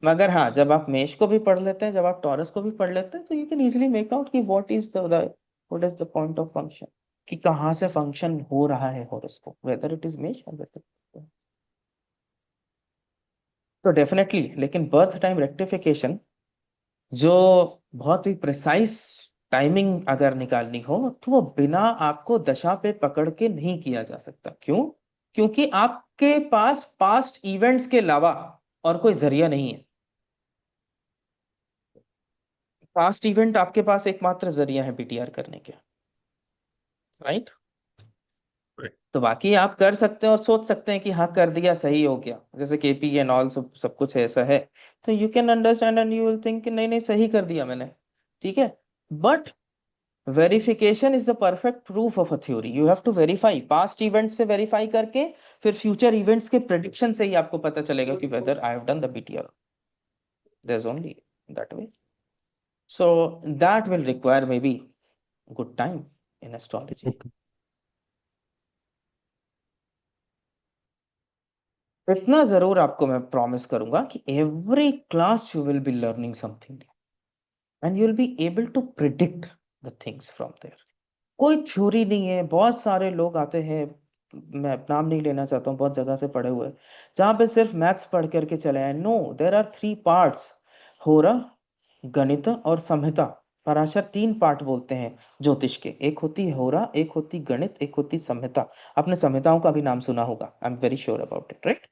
मगर हाँ, जब आप मेष को भी पढ़ लेते हैं, जब आप टॉरस को भी पढ़ लेते हैं तो you can easily make out कि what is the point of function, कि कहाँ से फंक्शन हो रहा है हॉरोस्कोप, वेदर इट इज मेष और वेदर। तो डेफिनेटली, लेकिन बर्थ टाइम रेक्टिफिकेशन जो बहुत ही प्रिसाइज टाइमिंग अगर निकालनी हो तो वो बिना आपको दशा पे पकड़ के नहीं किया जा सकता। क्यों? क्योंकि आपके पास पास्ट इवेंट्स के अलावा और कोई जरिया नहीं है। पास्ट इवेंट आपके पास एकमात्र जरिया है बीटीआर करने के, राइट। तो बाकी आप कर सकते हैं और सोच सकते हैं कि हाँ कर दिया सही हो गया, जैसे केपी एंड ऑल सब कुछ ऐसा है, तो you can understand and you will think नहीं नहीं सही कर दिया मैंने, ठीक है। But verification is the perfect proof of a theory. You have to verify, past event से वेरीफाई करके फिर फ्यूचर इवेंट्स के प्रेडिक्शन से ही आपको पता चलेगा कि whether I have done the BTR, there is only that way. So that will require may be good time in astrology. इतना जरूर आपको मैं प्रॉमिस करूंगा कि every class you will be learning something and you will be able to predict the things from there. कोई थ्योरी नहीं है। बहुत सारे लोग आते हैं, मैं नाम नहीं लेना चाहता हूँ, बहुत जगह से पढ़े हुए, जहां पे सिर्फ मैथ्स पढ़ करके चले आए। नो, देयर आर 3 पार्ट्स, होरा, गणित और संहिता। पराशर 3 पार्ट बोलते हैं ज्योतिष के, एक होती है होरा, एक होती गणित, एक होती संहिता। आपने संहिताओं का भी नाम सुना होगा, I am very sure about it, right.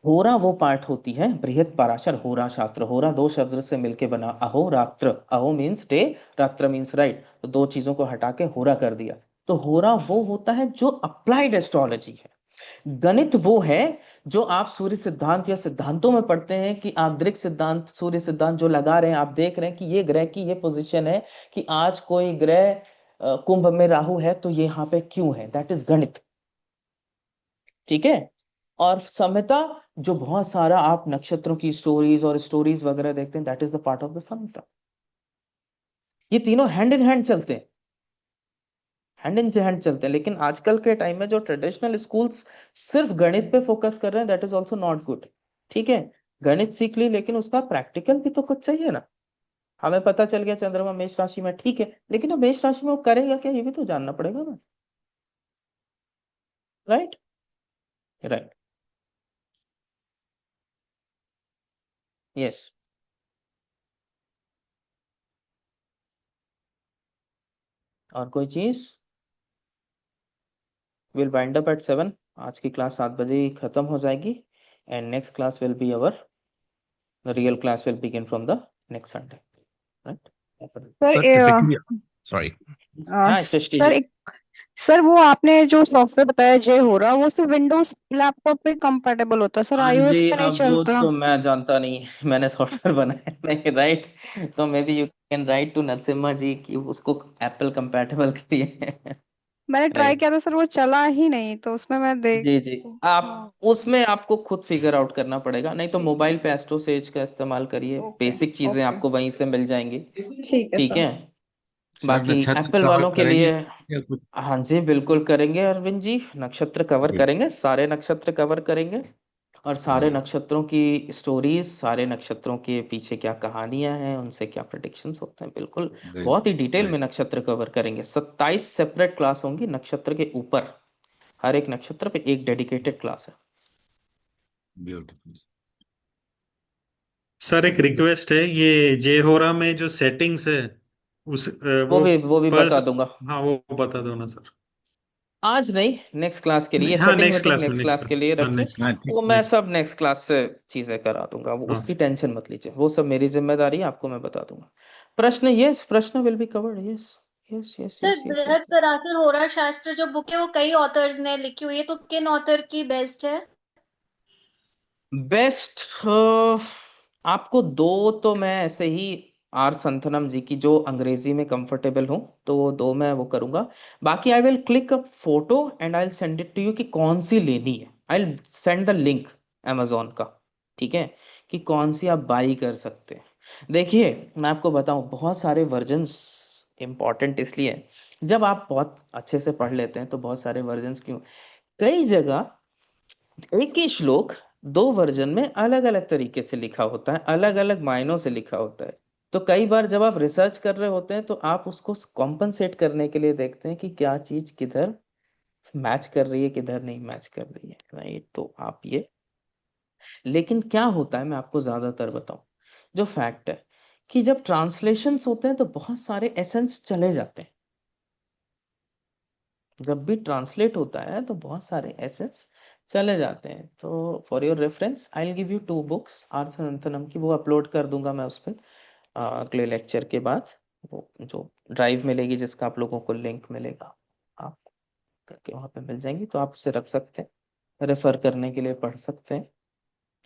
होरा वो पार्ट होती है, बृहत पराशर होरा शास्त्र। होरा दो शब्द से मिलके बना, अहो रात्र, अहो मीन्स डे, रात्र मीन्स राइट, तो दो चीजों को हटा के होरा कर दिया। तो होरा वो होता है जो अप्लाइड एस्ट्रोलॉजी है। गणित वो है जो आप सूर्य सिद्धांत या सिद्धांतों में पढ़ते हैं कि आप दृक सिद्धांत, सूर्य सिद्धांत जो लगा रहे हैं, आप देख रहे हैं कि ये ग्रह की ये पोजीशन है, कि आज कोई ग्रह कुंभ में राहु है तो ये यहाँ पे क्यों है, दैट इज गणित। ठीक है। और समता, जो बहुत सारा आप नक्षत्रों की स्टोरीज और स्टोरीज वगैरह देखते हैं, that is the part of the समता। ये तीनों हैंड इन हैंड चलते हैं, हैंड इन हैंड चलते हैं। लेकिन आजकल के टाइम में जो ट्रेडिशनल स्कूल्स सिर्फ गणित पे फोकस कर रहे हैं, that is also not good. ठीक है, गणित सीख ली लेकिन उसका प्रैक्टिकल भी तो कुछ चाहिए ना। हमें पता चल गया चंद्रमा मेष राशि में, ठीक है, लेकिन अब मेष राशि में वो करेगा क्या, ये भी तो जानना पड़ेगा ना। Right, right, yes. और कोई चीज? Will wind up at 7। आज की क्लास 7 बजे ही खत्म हो जाएगी, and next class will be our, the real class will begin from the next Sunday, right. Sir sir typically sorry हाँ सृष्टि सर जी। एक सर वो आपने जो सॉफ्टवेयर बताया जे हो रहा वो सिर्फ विंडोज लैपटॉप पे कंपैटिबल होता है सर, हाँ आईओएस जी, पे नहीं अब वो चलता। तो मैं जानता नहीं, मैंने सॉफ्टवेयर बनाया नहीं, राइट। तो maybe you can write to Narasimha ji कि उसको एप्पल कंपैटिबल करिए। मैंने ट्राई राइट, किया था सर, वो चला ही नहीं, तो उसमें मैं देख जी जी। आप हाँ। उसमें आपको खुद फिगर आउट करना पड़ेगा, नहीं तो ठीक मोबाइल पे एस्ट्रो सेज का इस्तेमाल करिए, ओके बेसिक चीजें ओके आपको वहीं से मिल जाएंगी। ठीक है ठीक सर। है। सर बाकी नक्षत्र एप्पल कवर वालों के करेंगे लिए, या कुछ? हाँ जी बिल्कुल करेंगे अरविंद जी, नक्षत्र कवर जी करेंगे, सारे नक्षत्र कवर करेंगे। और सारे जी नक्षत्रों की स्टोरीज, सारे नक्षत्रों के पीछे क्या कहानियां हैं, उनसे क्या प्रेडिक्शंस होते हैं, बिल्कुल बहुत ही बिल्कुल डिटेल में बिल्कुल नक्षत्र कवर करेंगे। 27 सेपरेट क्लास होंगी नक्षत्र के ऊपर, हर एक नक्षत्र पे एक डेडिकेटेड क्लास है। ब्यूटीफुल। सर एक रिक्वेस्ट है, ये जेहोरा में जो सेटिंग्स है उस वो वो भी पर, बता दूंगा। हाँ वो बता दो ना सर। आज नहीं, नेक्स्ट क्लास के लिए, नहीं, हाँ सेटिंग नेक्स्ट वेटिंग क्लास में, नेक्स्ट नेक्स्ट क्लास के लिए हाँ रखिए। नेक्स्ट। हाँ ठीक वो मैं नेक्स्ट। सब नेक्स्ट क्लास से चीजें करा दूंगा, वो हाँ उसकी टेंशन मत लीजिए, वो सब मेरी जिम्मेदारी है, आपको मैं बता दूंगा। प्रश्न, यस, प्रश्न will be covered, yes yes yes sir yes yes बृहद पराशर होरा शास्त्र जो बुक है वो कई ऑथर्स ने लिखी हुई है, तो किन ऑथर की बेस्ट है? बेस्ट, आपको दो तो मैं ऐसे ही, आर संथनम जी की जो अंग्रेजी में कंफर्टेबल हूँ, तो वो दो मैं वो करूंगा। बाकी I will click a photo and I will send it to you कि कौन सी लेनी है, I will send the link amazon का। ठीक है, कि कौन सी आप बाई कर सकते हैं। देखिए, मैं आपको बताऊं, बहुत सारे वर्जन्स इंपॉर्टेंट इसलिए है, जब आप बहुत अच्छे से पढ़ लेते हैं तो बहुत सारे वर्जन्स क्यों, कई जगह एक ही श्लोक दो वर्जन में अलग अलग तरीके से लिखा होता है, अलग अलग मायनों से लिखा होता है। तो कई बार जब आप रिसर्च कर रहे होते हैं तो आप उसको कॉम्पनसेट करने के लिए देखते हैं कि क्या चीज किधर मैच कर रही है, किधर नहीं मैच कर रही है, राइट। तो आप ये, लेकिन क्या होता है मैं आपको ज्यादातर बताऊं, जो फैक्ट है कि जब ट्रांसलेशंस होते हैं तो बहुत सारे एसेंस चले जाते हैं। जब भी ट्रांसलेट होता है तो बहुत सारे एसेट्स चले जाते हैं। तो for your reference I will give you 2 books R Santhanam की, वो अपलोड कर दूंगा मैं उस पर अगले लेक्चर के बाद। वो जो ड्राइव मिलेगी जिसका आप लोगों को लिंक मिलेगा, आप करके वहां पे मिल जाएंगी, तो आप उसे रख सकते हैं, रेफर करने के लिए पढ़ सकते हैं।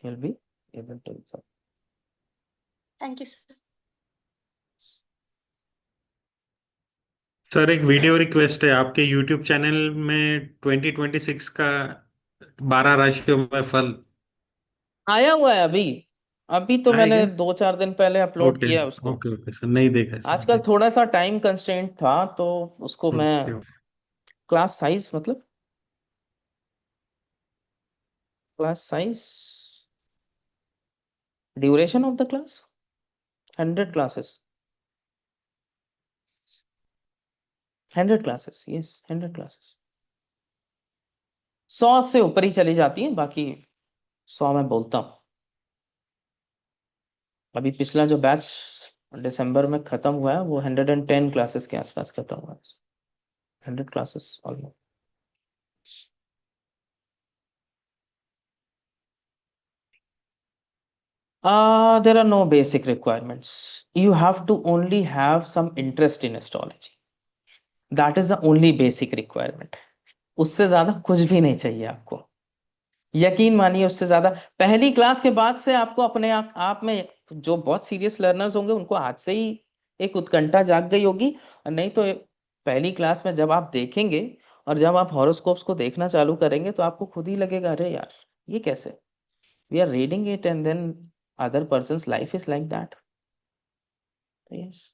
Will be able to refer. Thank you sir. Sir एक वीडियो रिक्वेस्ट है, आपके यूट्यूब चैनल में 2026 का 12 राशियों में फल आया हुआ है अभी, अभी तो आए मैंने क्या? 2-4 दिन पहले अपलोड ओके किया है उसको। ओके ओके सर, नहीं देखा है सर, आजकल थोड़ा सा टाइम कंस्ट्रेंट था तो उसको मैं, ओके। क्लास साइज मतलब, class size, duration of the class, 100 classes, 100 classes, yes 100 classes. 100 से ऊपर ही चली जाती है, बाकी 100 मैं बोलता हूँ। अभी पिछला जो बैच दिसंबर में खत्म हुआ है वो 110 क्लासेस के आसपास खत्म हुआ है, 100 classes almost. There are no basic requirements. You have to only have some interest in astrology. That is the only basic requirement. उससे ज्यादा कुछ भी नहीं चाहिए आपको, यकीन मानिए। उससे ज्यादा पहली क्लास के बाद से आपको अपने आप में, जो बहुत सीरियस लर्नर्स होंगे उनको आज से ही एक उत्कंठा जाग गई होगी, और नहीं तो पहली क्लास में जब आप देखेंगे और जब आप हॉरोस्कोप्स को देखना चालू करेंगे तो आपको खुद ही लगेगा, अरे यार ये कैसे, we are reading it and then other persons life is like that. Yes,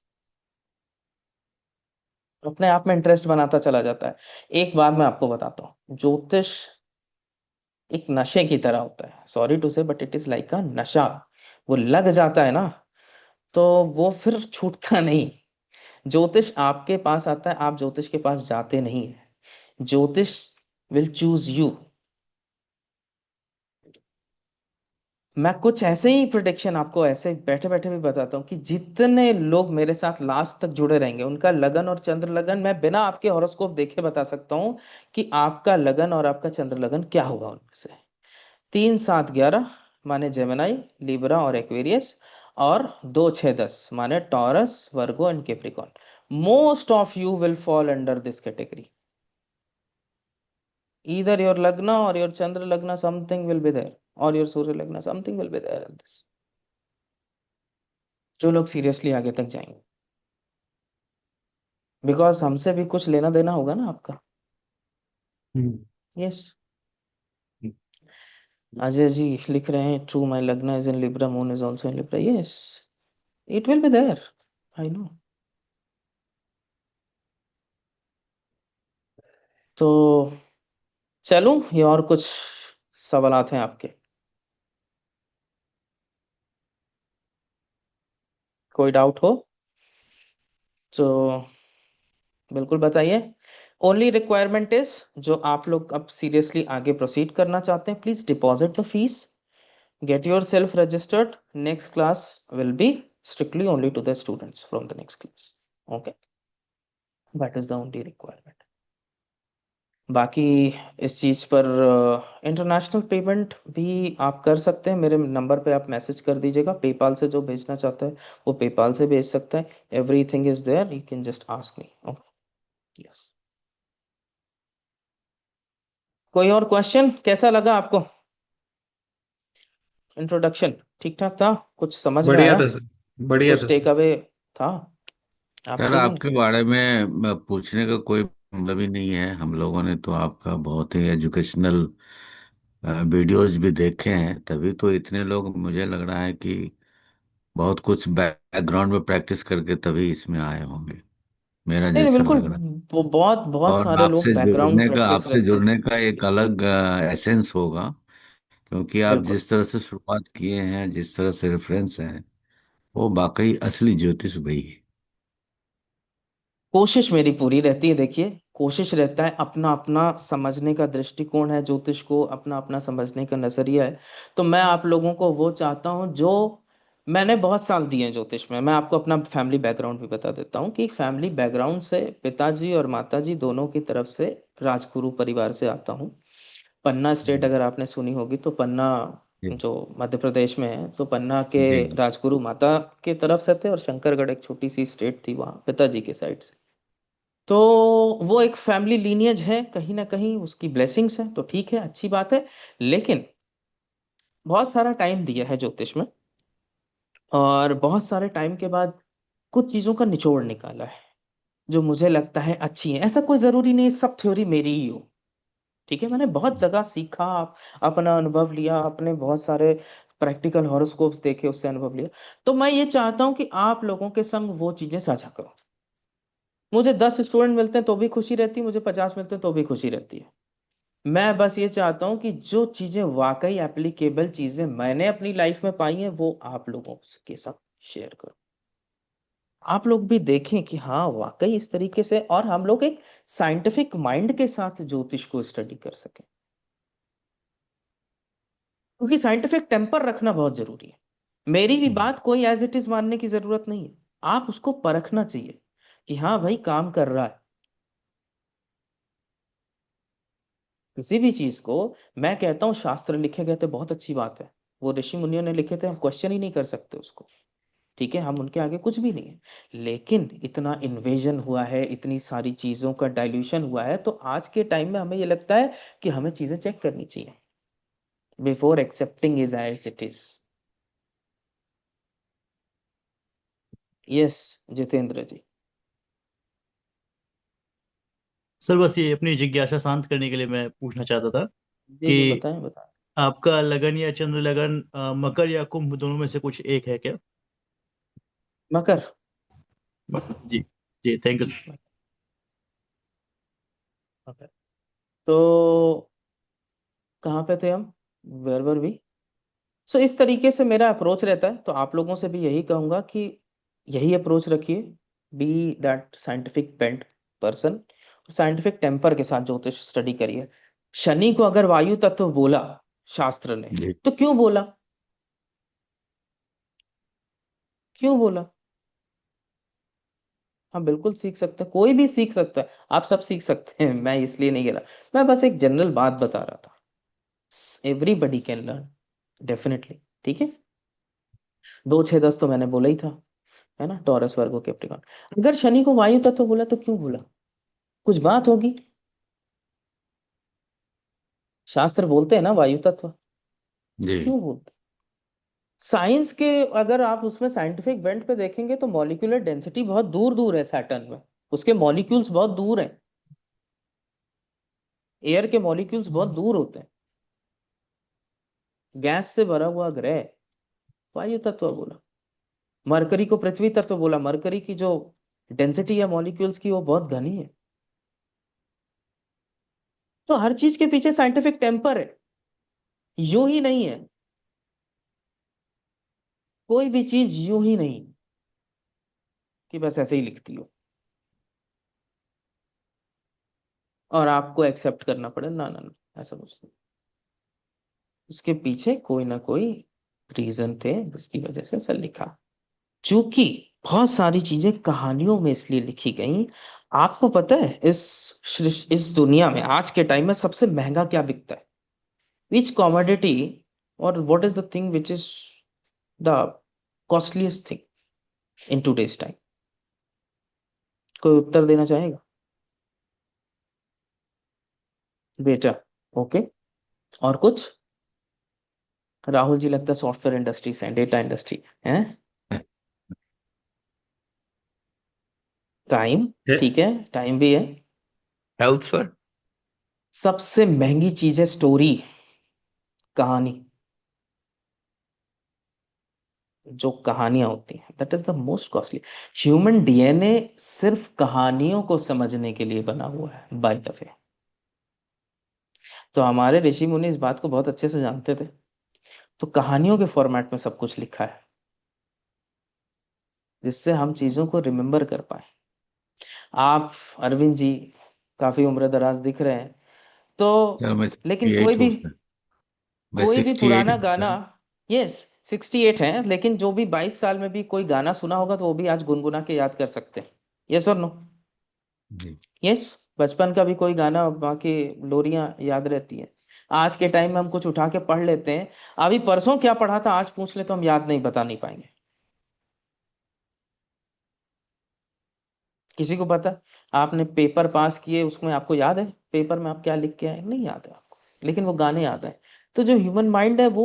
अपने आप में इंटरेस्ट बनाता चला जाता है। एक बात मैं आपको बताता हूँ, ज्योतिष एक नशे की तरह होता है, सॉरी टू से बट इट इज लाइक अ नशा। वो लग जाता है ना तो वो फिर छूटता नहीं। ज्योतिष आपके पास आता है, आप ज्योतिष के पास जाते नहीं है, ज्योतिष विल चूज यू। मैं कुछ ऐसे ही प्रिडिक्शन आपको ऐसे बैठे बैठे भी बताता हूँ कि जितने लोग मेरे साथ लास्ट तक जुड़े रहेंगे उनका लगन और चंद्र लगन मैं बिना आपके हॉरोस्कोप देखे बता सकता हूँ कि आपका लगन और आपका चंद्र लगन क्या होगा उनमें से। 3 7 11 माने जेमिनाई, लिब्रा और एक्वेरियस, और 2 6 10 माने taurus, Virgo and Capricorn. Most of you will fall under this category. Either your lagna or your chandra lagna, something will be there, or your surya lagna, something will be there in this। जो लोग सीरियसली आगे तक जाएंगे, बिकॉज हमसे भी कुछ लेना देना होगा ना आपका। यस, अजय जी लिख रहे हैं true my lagna is in Libra, moon is also in Libra. Yes, it will be there, I know. तो चलूं या और कुछ सवालात हैं आपके? कोई डाउट हो तो बिल्कुल बताइए। ओनली रिक्वायरमेंट इज, जो आप लोग अब सीरियसली आगे प्रोसीड करना चाहते हैं, please deposit the fees, get yourself registered। Next class will be strictly only to the students from the next class, okay? That is the only requirement। बाकी इस चीज पर इंटरनेशनल पेमेंट भी आप कर सकते हैं। मेरे नंबर पे आप मैसेज कर दीजिएगा। पेपाल से जो भेजना चाहता है वो पेपाल से भेज सकता है। Everything is there, you can just ask me, okay? Yes. कोई और क्वेश्चन? कैसा लगा आपको इंट्रोडक्शन? ठीक ठाक था? कुछ समझ में बढ़िया आया? था सर, बढ़िया कुछ था टेक सर। अवे था आप सर लोगों ने? आपके बारे में पूछने का कोई मतलब ही नहीं है। हम लोगों ने तो आपका बहुत ही एजुकेशनल वीडियोस भी देखे हैं, तभी तो इतने लोग, मुझे लग रहा है कि बहुत कुछ बैकग्राउंड में प्रैक्टिस करके तभी इसमें आए होंगे, मेरा नहीं नहीं, जैसा बिल्कुल। लग रहा है। बहुत बहुत और सारे लोग बैकग्राउंड प्रैक्टिस आपसे रहते हैं। जुड़ने का एक अलग एसेंस होगा, क्योंकि आप बिल्कुल, जिस तरह से शुरुआत किए हैं, जिस तरह से रेफरेंस है, वो वाकई असली ज्योतिष वही है। कोशिश मेरी पूरी रहती है। देखिए, कोशिश रहता है, अपना अपना समझने का दृष्टिकोण है ज्योतिष को, अपना अपना समझने का नजरिया है। तो मैं आप लोगों को वो चाहता हूँ जो, मैंने बहुत साल दिए हैं ज्योतिष में। मैं आपको अपना फैमिली बैकग्राउंड भी बता देता हूँ कि फैमिली बैकग्राउंड से पिताजी और माताजी दोनों की तरफ से राजगुरु परिवार से आता हूँ। पन्ना स्टेट अगर आपने सुनी होगी तो पन्ना जी जो मध्य प्रदेश में है, तो पन्ना के जी। राजगुरु माता के तरफ से थे, और शंकरगढ़ एक छोटी सी स्टेट थी वहाँ पिताजी के साइड से। तो वो एक फैमिली लीनियज है, कहीं ना कहीं उसकी ब्लेसिंग्स है, तो ठीक है, अच्छी बात है। लेकिन बहुत सारा टाइम दिया है ज्योतिष में, और बहुत सारे टाइम के बाद कुछ चीजों का निचोड़ निकाला है जो मुझे लगता है अच्छी है। ऐसा कोई जरूरी नहीं सब थ्योरी मेरी ही हो, ठीक है? मैंने बहुत जगह सीखा, अपना अनुभव लिया, अपने बहुत सारे प्रैक्टिकल हॉरोस्कोप्स देखे, उससे अनुभव लिया। तो मैं ये चाहता हूं कि आप लोगों के संग वो चीजें साझा करो। मुझे 10 स्टूडेंट मिलते हैं तो भी खुशी रहती है, मुझे 50 मिलते हैं तो भी खुशी रहती है। मैं बस ये चाहता हूं कि जो चीजें वाकई एप्लीकेबल चीजें मैंने अपनी लाइफ में पाई हैं वो आप लोगों के साथ शेयर करो। आप लोग भी देखें कि हाँ वाकई इस तरीके से, और हम लोग एक साइंटिफिक माइंड के साथ ज्योतिष को स्टडी कर सकें, क्योंकि साइंटिफिक टेम्पर रखना बहुत जरूरी है। मेरी भी बात कोई एज इट इज मानने की जरूरत नहीं है, आप उसको परखना चाहिए कि हाँ भाई काम कर रहा है। किसी भी चीज को मैं कहता हूँ शास्त्र लिखे गए थे बहुत अच्छी बात है, वो ऋषि मुनियों ने लिखे थे, हम क्वेश्चन ही नहीं कर सकते उसको। ठीक है, हम उनके आगे कुछ भी नहीं है। लेकिन इतना इन्वेजन हुआ है, इतनी सारी चीजों का डाइल्यूशन हुआ है, तो आज के टाइम में हमें ये लगता है कि हमें चीजें चेक करनी चाहिए before accepting is as it is. Yes Jitendra ji. Sir बस ये अपनी जिज्ञासा शांत करने के लिए मैं पूछना चाहता था जी जी, कि बताएं बताएं। आपका लगन या चंद्र लगन मकर या कुंभ दोनों में से कुछ एक है क्या? मकर। जी जी, थैंक यू सर। मकर। तो कहाँ पे थे हम? Where were we? सो इस तरीके से मेरा अप्रोच रहता है, तो आप लोगों से भी यही कहूंगा कि यही अप्रोच रखिए। Be that scientific bent person, scientific temper के साथ ज्योतिष स्टडी करिए। शनि को अगर वायु तत्व बोला शास्त्र ने, जी तो क्यों बोला? क्यों बोला? हम बिल्कुल सीख सकते हैं, कोई भी सीख सकता है, आप सब सीख सकते हैं, मैं इसलिए नहीं कह रहा। मैं बस एक जनरल बात बता रहा था। Everybody can learn, definitely. ठीक है, 2 6 10 तो मैंने बोला ही था, है ना, टॉरस वर्गो कैप्रिकॉर्न। अगर शनि को वायु तत्व बोला तो क्यों बोला? कुछ बात होगी। शास्त्र बोलते हैं ना वायु तत्व, जी क्यों बोलते? साइंस के, अगर आप उसमें साइंटिफिक बेंट पे देखेंगे तो मॉलिक्यूलर डेंसिटी बहुत दूर दूर है सैटर्न में, उसके मॉलिक्यूल्स बहुत दूर हैं। एयर के मॉलिक्यूल्स बहुत दूर होते हैं। गैस से भरा हुआ ग्रह, वायु तत्व बोला। मरकरी को पृथ्वी तत्व बोला, मरकरी की जो डेंसिटी है मॉलिक्यूल्स की वो बहुत घनी है। तो हर चीज के पीछे साइंटिफिक टेम्पर है, यूं ही नहीं है। कोई भी चीज यूं ही नहीं कि बस ऐसे ही लिखती हो और आपको एक्सेप्ट करना पड़े। ना ना ना, ऐसा कुछ नहीं। उसके पीछे कोई ना कोई रीजन थे जिसकी वजह से ऐसा लिखा। चूंकि बहुत सारी चीजें कहानियों में इसलिए लिखी गई। आपको पता है इस दुनिया में आज के टाइम में सबसे महंगा क्या बिकता है? विच कॉमोडिटी और what is the thing which is the costliest thing in today's time? कोई उत्तर देना चाहेगा? बेटा। ओके, और कुछ? राहुल जी लगता है सॉफ्टवेयर इंडस्ट्री से, डेटा इंडस्ट्री है। टाइम, ठीक है, टाइम भी है। Health sir. सबसे महंगी चीज है स्टोरी, कहानी। जो कहानियां होती हैं that is the most costly. Human DNA सिर्फ कहानियों को समझने के लिए बना हुआ है बाय द वे। तो हमारे ऋषि मुनि इस बात को बहुत अच्छे से जानते थे, तो कहानियों के फॉर्मेट में सब कुछ लिखा है जिससे हम चीजों को रिमेम्बर कर पाए। आप अरविंद जी काफी उम्र दराज दिख रहे हैं, तो सर मैं लेकिन 68 हूँ सर। मैं कोई भी 68 पुराना हूँ गाना, सर। यस 68 है, लेकिन जो भी 22 साल में भी कोई गाना सुना होगा तो वो भी आज गुनगुना के याद कर सकते हैं। यस और नो? जी यस, बचपन का भी कोई गाना, बाकी लोरियां याद रहती है। आज के टाइम में हम कुछ उठा के पढ़ लेते हैं, अभी परसों क्या पढ़ा था आज पूछ ले तो हम याद नहीं, बता नहीं पाएंगे। किसी को पता? आपने पेपर पास किए, उसमें आपको याद है पेपर में आप क्या लिख के आए? नहीं याद है आपको, लेकिन वो गाने याद है। तो जो ह्यूमन माइंड है वो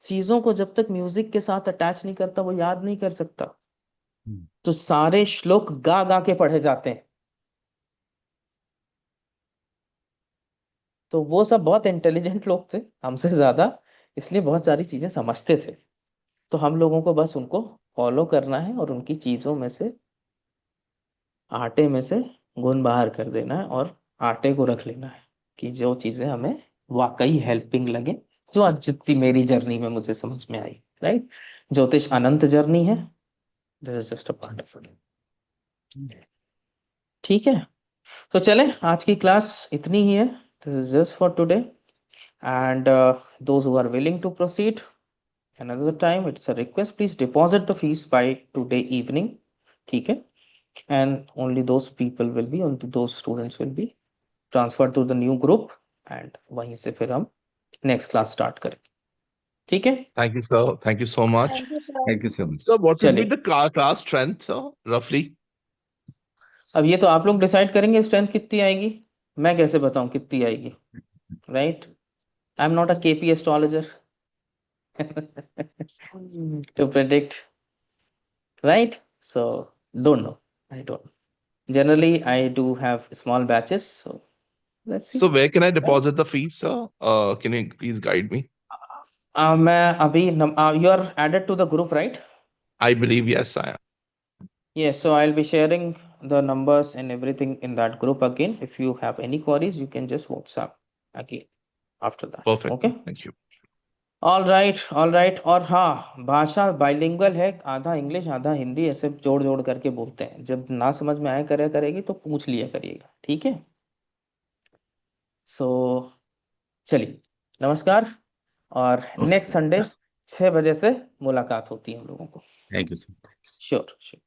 चीजों को जब तक म्यूजिक के साथ अटैच नहीं करता वो याद नहीं कर सकता। हम्म, तो सारे श्लोक गा गा के पढ़े जाते हैं। तो वो सब बहुत इंटेलिजेंट लोग थे हमसे ज्यादा, इसलिए बहुत सारी चीजें समझते थे। तो हम लोगों को बस उनको फॉलो करना है और उनकी चीजों में से, आटे में से गुण बाहर कर देना है और आटे को रख लेना है कि जो चीजें हमें वाकई हेल्पिंग लगे, जो आज जितनी मेरी जर्नी में मुझे समझ में आई। राइट, ज्योतिष अनंत जर्नी है, this is just a part of it. ठीक है, तो चले, आज की क्लास इतनी ही है। This is just for today, and those who are willing to proceed another time, it's a request, please deposit the fees by today evening. ठीक है, and only those people will be, only those students will be transferred to the new group, and वहीं से फिर हम नेक्स्ट क्लास स्टार्ट करेंगे। ठीक है, Thank you, sir. Thank you so much. Thank you sir. Thank you so much. Sir, what would be चलिए the class strength, sir, roughly? अब ये तो आप लोग डिसाइड करेंगे स्ट्रेंथ कितनी आएगी, मैं कैसे बताऊं कितनी आएगी, right? I am not a KP astrologer to predict, right? So don't know, I don't. Generally I do have small batches, so let's see. So where can I Yeah. deposit the fees, sir? Can you please guide me? मैं अभी you are added to the group, right? I believe yes, I am. Yes, so I'll be sharing the numbers and everything in that group again. If you have any queries, you can just WhatsApp again after that. Perfect. Okay? Thank you. All right. और हाँ, भाषा बाइलिंगुअल है, आधा इंग्लिश आधा हिंदी, ऐसे जोड़ जोड़ करके बोलते हैं। जब ना समझ में आया करेगी तो पूछ लिया करिएगा, ठीक है? सो चलिए, नमस्कार, और नेक्स्ट संडे 6 बजे से मुलाकात होती है हम लोगों को। Thank you sir. Sure sure.